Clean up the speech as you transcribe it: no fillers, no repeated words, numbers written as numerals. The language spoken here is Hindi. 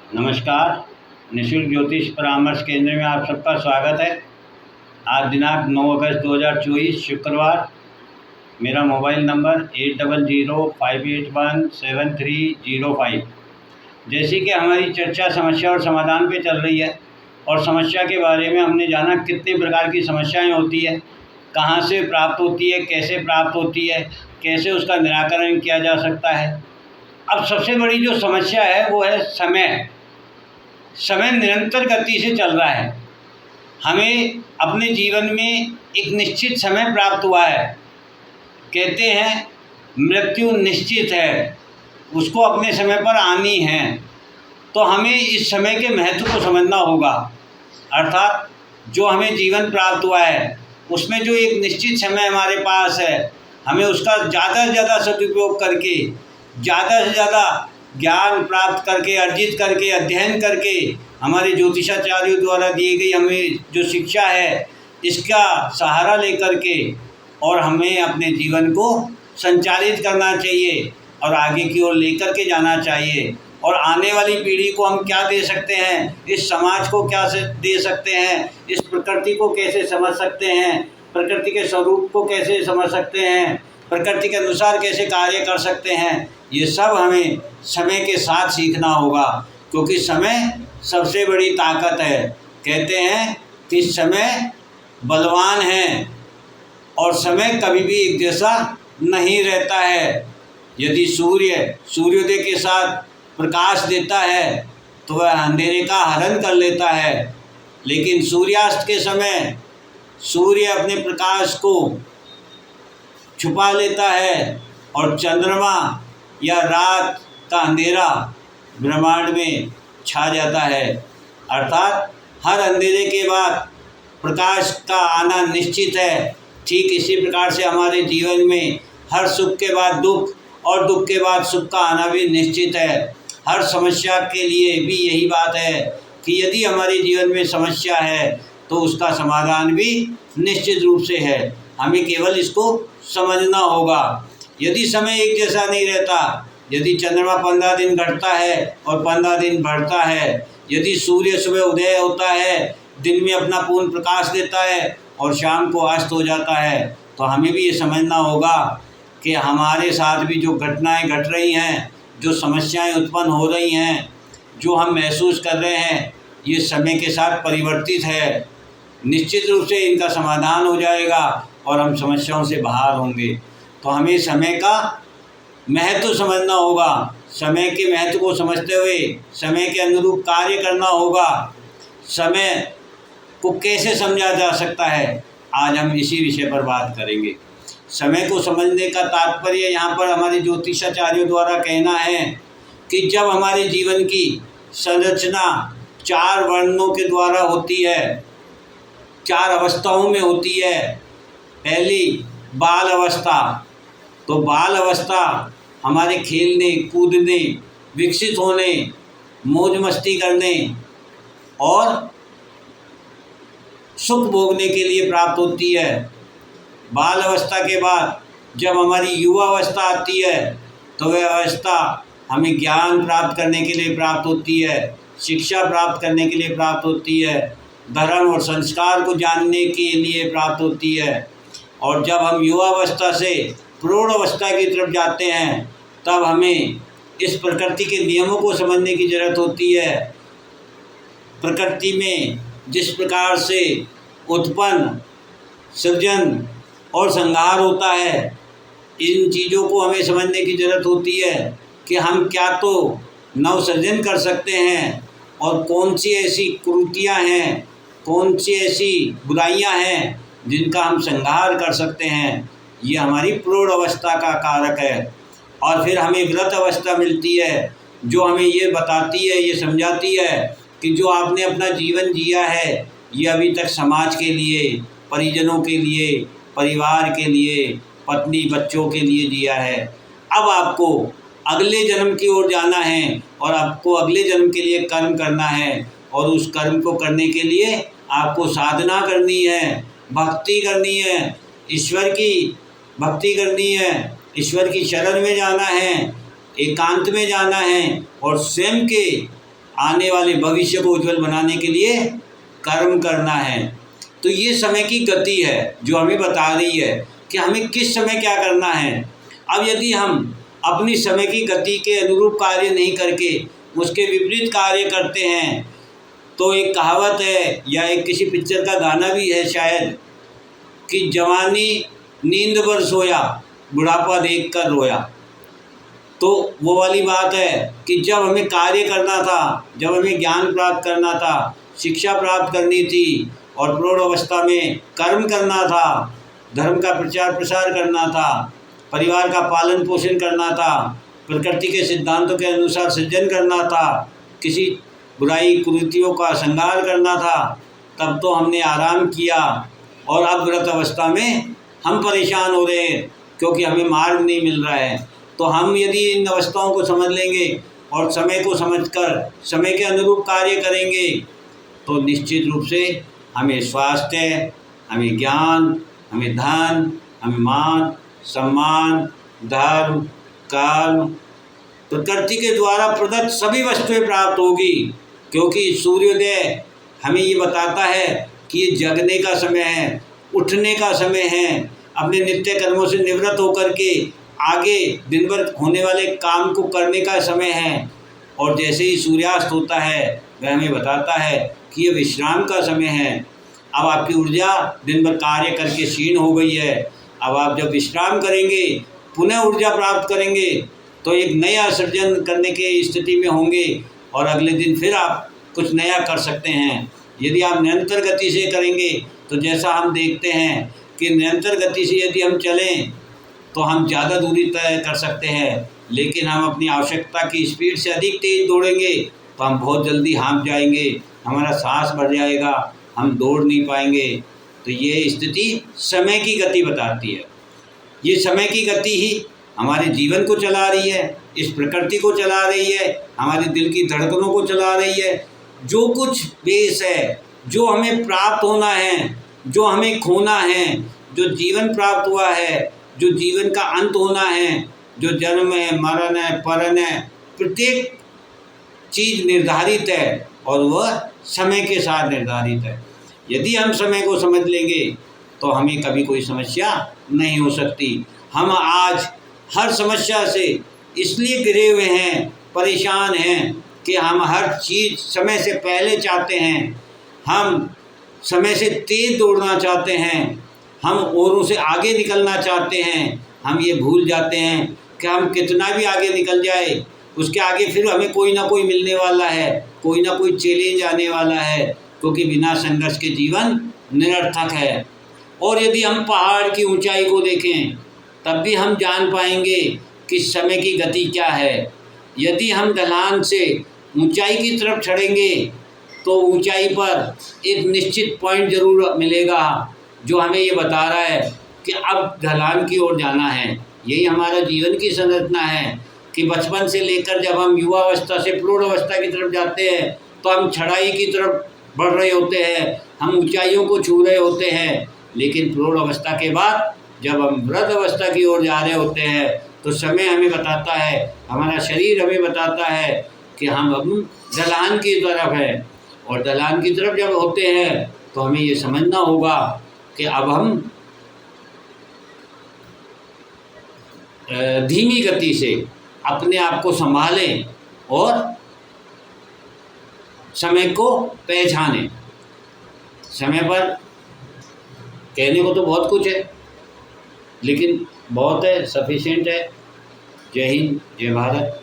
नमस्कार। निःशुल्क ज्योतिष परामर्श केंद्र में आप सबका स्वागत है। आज दिनांक 9 अगस्त 2024 शुक्रवार। मेरा मोबाइल नंबर 8005817305। जैसे कि हमारी चर्चा समस्या और समाधान पे चल रही है और समस्या के बारे में हमने जाना कितने प्रकार की समस्याएं होती है, कहाँ से प्राप्त होती है, कैसे प्राप्त होती है, कैसे उसका निराकरण किया जा सकता है। अब सबसे बड़ी जो समस्या है वो है समय। समय निरंतर गति से चल रहा है। हमें अपने जीवन में एक निश्चित समय प्राप्त हुआ है। कहते हैं मृत्यु निश्चित है, उसको अपने समय पर आनी है। तो हमें इस समय के महत्व को समझना होगा। अर्थात जो हमें जीवन प्राप्त हुआ है उसमें जो एक निश्चित समय हमारे पास है, हमें उसका ज़्यादा से ज़्यादा सदुपयोग करके, ज़्यादा से ज़्यादा ज्ञान प्राप्त करके, अर्जित करके, अध्ययन करके, हमारे ज्योतिषाचार्यों द्वारा दी गई हमें जो शिक्षा है इसका सहारा लेकर के और हमें अपने जीवन को संचालित करना चाहिए और आगे की ओर लेकर के जाना चाहिए। और आने वाली पीढ़ी को हम क्या दे सकते हैं, इस समाज को क्या दे सकते हैं, इस प्रकृति को कैसे समझ सकते हैं, प्रकृति के स्वरूप को कैसे समझ सकते हैं, प्रकृति के अनुसार कैसे कार्य कर सकते हैं, ये सब हमें समय के साथ सीखना होगा। क्योंकि समय सबसे बड़ी ताकत है। कहते हैं कि समय बलवान है और समय कभी भी एक जैसा नहीं रहता है। यदि सूर्योदय के साथ प्रकाश देता है तो वह अंधेरे का हरण कर लेता है, लेकिन सूर्यास्त के समय सूर्य अपने प्रकाश को छुपा लेता है और चंद्रमा या रात का अंधेरा ब्रह्मांड में छा जाता है। अर्थात हर अंधेरे के बाद प्रकाश का आना निश्चित है। ठीक इसी प्रकार से हमारे जीवन में हर सुख के बाद दुख और दुख के बाद सुख का आना भी निश्चित है। हर समस्या के लिए भी यही बात है कि यदि हमारे जीवन में समस्या है तो उसका समाधान भी निश्चित रूप से है। हमें केवल इसको समझना होगा। यदि समय एक जैसा नहीं रहता, यदि चंद्रमा 15 दिन घटता है और 15 दिन बढ़ता है, यदि सूर्य सुबह उदय होता है, दिन में अपना पूर्ण प्रकाश देता है और शाम को अस्त हो जाता है, तो हमें भी ये समझना होगा कि हमारे साथ भी जो घटनाएं घट रही हैं, जो समस्याएं उत्पन्न हो रही हैं, जो हम महसूस कर रहे हैं, ये समय के साथ परिवर्तित है। निश्चित रूप से इनका समाधान हो जाएगा और हम समस्याओं से बाहर होंगे। तो हमें समय का महत्व समझना होगा। समय के महत्व को समझते हुए समय के अनुरूप कार्य करना होगा। समय को कैसे समझा जा सकता है, आज हम इसी विषय पर बात करेंगे। समय को समझने का तात्पर्य यहाँ पर हमारे ज्योतिषाचार्यों द्वारा कहना है कि जब हमारे जीवन की संरचना 4 वर्णों के द्वारा होती है, 4 अवस्थाओं में होती है। पहली बाल अवस्था। तो बाल अवस्था हमारे खेलने कूदने, विकसित होने, मौज मस्ती करने और सुख भोगने के लिए प्राप्त होती है। बाल अवस्था के बाद जब हमारी युवा अवस्था आती है तो वह अवस्था हमें ज्ञान प्राप्त करने के लिए प्राप्त होती है, शिक्षा प्राप्त करने के लिए प्राप्त होती है, धर्म और संस्कार को जानने के लिए प्राप्त होती है। और जब हम युवा अवस्था से प्रौढ़ अवस्था की तरफ जाते हैं तब हमें इस प्रकृति के नियमों को समझने की ज़रूरत होती है। प्रकृति में जिस प्रकार से उत्पन्न, सृजन और संहार होता है, इन चीज़ों को हमें समझने की ज़रूरत होती है कि हम क्या तो नवसृजन कर सकते हैं और कौन सी ऐसी कुरीतियाँ हैं, कौन सी ऐसी बुराइयाँ हैं जिनका हम संहार कर सकते हैं। ये हमारी प्रौढ़ अवस्था का कारक है। और फिर हमें व्रत अवस्था मिलती है जो हमें ये बताती है, ये समझाती है कि जो आपने अपना जीवन जिया है ये अभी तक समाज के लिए, परिजनों के लिए, परिवार के लिए, पत्नी बच्चों के लिए जिया है। अब आपको अगले जन्म की ओर जाना है और आपको अगले जन्म के लिए कर्म करना है और उस कर्म को करने के लिए आपको साधना करनी है, भक्ति करनी है, ईश्वर की भक्ति करनी है, ईश्वर की शरण में जाना है, एकांत में जाना है और स्वयं के आने वाले भविष्य को उज्जवल बनाने के लिए कर्म करना है। तो ये समय की गति है जो हमें बता रही है कि हमें किस समय क्या करना है। अब यदि हम अपनी समय की गति के अनुरूप कार्य नहीं करके उसके विपरीत कार्य करते हैं तो एक कहावत है या एक किसी पिक्चर का गाना भी है शायद कि जवानी नींद पर सोया, बुढ़ापा देख कर रोया। तो वो वाली बात है कि जब हमें कार्य करना था, जब हमें ज्ञान प्राप्त करना था, शिक्षा प्राप्त करनी थी और प्रौढ़ अवस्था में कर्म करना था, धर्म का प्रचार प्रसार करना था, परिवार का पालन पोषण करना था, प्रकृति के सिद्धांतों के अनुसार सृजन करना था, किसी बुराई कुरीतियों का संहार करना था, तब तो हमने आराम किया। और अब व्रत अवस्था में हम परेशान हो रहे हैं क्योंकि हमें मार्ग नहीं मिल रहा है। तो हम यदि इन अवस्थाओं को समझ लेंगे और समय को समझकर समय के अनुरूप कार्य करेंगे तो निश्चित रूप से हमें स्वास्थ्य, हमें ज्ञान, हमें धन, हमें मान सम्मान, धर्म, कर्म, प्रकृति के द्वारा प्रदत्त सभी वस्तुएं प्राप्त होगी। क्योंकि सूर्योदय हमें ये बताता है कि ये जगने का समय है, उठने का समय है, अपने नित्य कर्मों से निवृत्त होकर के आगे दिन भर होने वाले काम को करने का समय है। और जैसे ही सूर्यास्त होता है वह हमें बताता है कि ये विश्राम का समय है। अब आपकी ऊर्जा दिन भर कार्य करके क्षीण हो गई है। अब आप जब विश्राम करेंगे, पुनः ऊर्जा प्राप्त करेंगे तो एक नया सृजन करने की स्थिति में होंगे और अगले दिन फिर आप कुछ नया कर सकते हैं। यदि आप निरंतर गति से करेंगे तो जैसा हम देखते हैं कि निरंतर गति से यदि हम चलें तो हम ज़्यादा दूरी तय कर सकते हैं, लेकिन हम अपनी आवश्यकता की स्पीड से अधिक तेज़ दौड़ेंगे तो हम बहुत जल्दी हाँफ जाएंगे, हमारा सांस बढ़ जाएगा, हम दौड़ नहीं पाएंगे। तो ये स्थिति समय की गति बताती है। ये समय की गति ही हमारे जीवन को चला रही है, इस प्रकृति को चला रही है, हमारे दिल की धड़कनों को चला रही है। जो कुछ बेस है, जो हमें प्राप्त होना है, जो हमें खोना है, जो जीवन प्राप्त हुआ है, जो जीवन का अंत होना है, जो जन्म है, मरण है, परन है, प्रत्येक चीज़ निर्धारित है और वह समय के साथ निर्धारित है। यदि हम समय को समझ लेंगे तो हमें कभी कोई समस्या नहीं हो सकती। हम आज हर समस्या से इसलिए घिरे हुए हैं, परेशान हैं कि हम हर चीज़ समय से पहले चाहते हैं, हम समय से तेज़ दौड़ना चाहते हैं, हम औरों से आगे निकलना चाहते हैं। हम ये भूल जाते हैं कि हम कितना भी आगे निकल जाए उसके आगे फिर हमें कोई ना कोई मिलने वाला है, कोई ना कोई चैलेंज आने वाला है, क्योंकि बिना संघर्ष के जीवन निरर्थक है। और यदि हम पहाड़ की ऊंचाई को देखें तब भी हम जान पाएंगे कि समय की गति क्या है। यदि हम ढलान से ऊंचाई की तरफ चढ़ेंगे तो ऊंचाई पर एक निश्चित पॉइंट ज़रूर मिलेगा जो हमें ये बता रहा है कि अब ढलान की ओर जाना है। यही हमारा जीवन की संरचना है कि बचपन से लेकर जब हम युवा अवस्था से प्रौढ़ अवस्था की तरफ जाते हैं तो हम चढ़ाई की तरफ बढ़ रहे होते हैं, हम ऊंचाइयों को छू रहे होते हैं। लेकिन प्रौढ़ अवस्था के बाद जब हम वृद्ध अवस्था की ओर जा रहे होते हैं तो समय हमें बताता है, हमारा शरीर हमें बताता है कि हम अब ढलान की तरफ है। और ढलान की तरफ जब होते हैं तो हमें ये समझना होगा कि अब हम धीमी गति से अपने आप को संभालें और समय को पहचानें। समय पर कहने को तो बहुत कुछ है लेकिन बहुत है, सफिशिएंट है। जय हिंद, जय भारत।